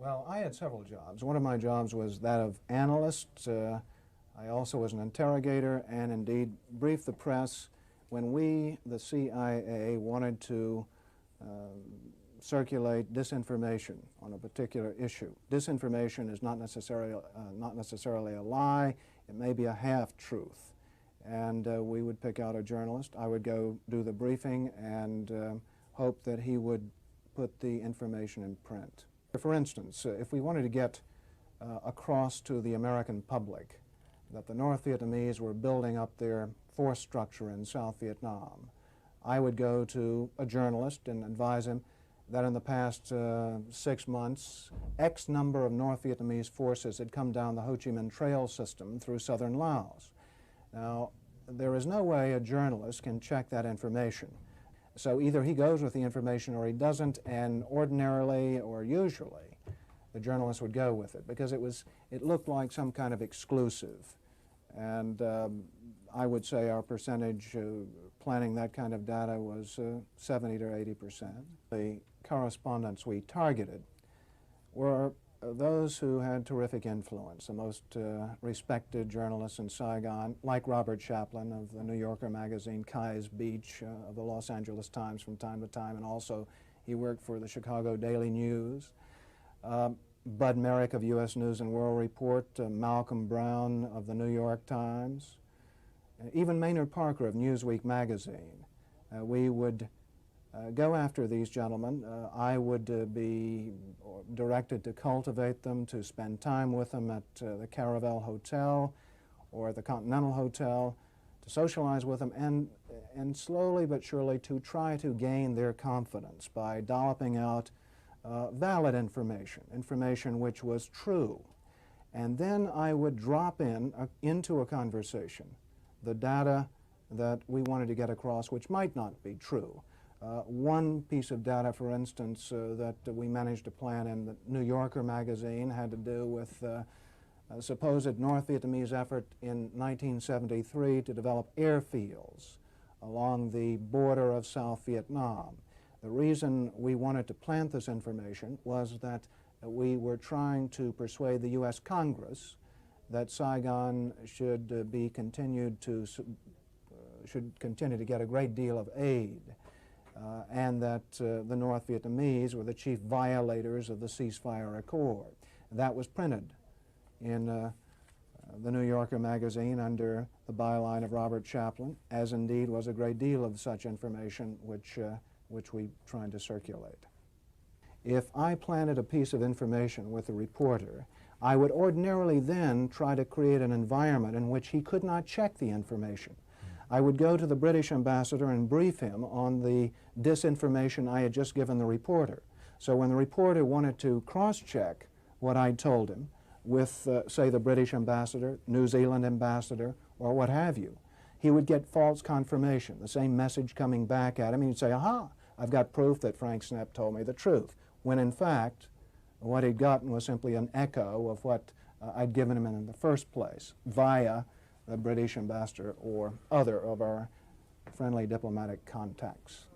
Well, I had several jobs. One of my jobs was that of analyst. I also was an interrogator and indeed briefed the press when we, the CIA, wanted to circulate disinformation on a particular issue. Disinformation is not necessarily a lie. It may be a half-truth. And we would pick out a journalist. I would go do the briefing and hope that he would put the information in print. For instance, if we wanted to get across to the American public that the North Vietnamese were building up their force structure in South Vietnam, I would go to a journalist and advise him that in the past 6 months, X number of North Vietnamese forces had come down the Ho Chi Minh Trail system through southern Laos. Now, there is no way a journalist can check that information. So either he goes with the information or he doesn't, and ordinarily or usually the journalist would go with it because it looked like some kind of exclusive. And I would say our percentage planning that kind of data was 70 to 80%. The correspondents we targeted were those who had terrific influence, the most respected journalists in Saigon, like Robert Chaplin of the New Yorker magazine, Kai's Beach of the Los Angeles Times from time to time, and also he worked for the Chicago Daily News. Bud Merrick of U.S. News and World Report, Malcolm Brown of the New York Times, even Maynard Parker of Newsweek magazine. We would go after these gentlemen. I would be directed to cultivate them, to spend time with them at the Caravel Hotel or the Continental Hotel, to socialize with them, and slowly but surely to try to gain their confidence by dolloping out valid information, information which was true. And then I would drop into a conversation the data that we wanted to get across, which might not be true. One piece of data, for instance, that we managed to plant in the New Yorker magazine had to do with a supposed North Vietnamese effort in 1973 to develop airfields along the border of South Vietnam. The reason we wanted to plant this information was that we were trying to persuade the U.S. Congress that Saigon should continue to get a great deal of aid, and that the North Vietnamese were the chief violators of the ceasefire accord. That was printed in the New Yorker magazine under the byline of Robert Chaplin, as indeed was a great deal of such information which we tried to circulate. If I planted a piece of information with a reporter, I would ordinarily then try to create an environment in which he could not check the information. I would go to the British ambassador and brief him on the disinformation I had just given the reporter. So when the reporter wanted to cross-check what I'd told him with, say, the British ambassador, New Zealand ambassador, or what have you, he would get false confirmation, the same message coming back at him, and he'd say, aha, I've got proof that Frank Snepp told me the truth, when in fact what he'd gotten was simply an echo of what I'd given him in the first place via the British ambassador or other of our friendly diplomatic contacts.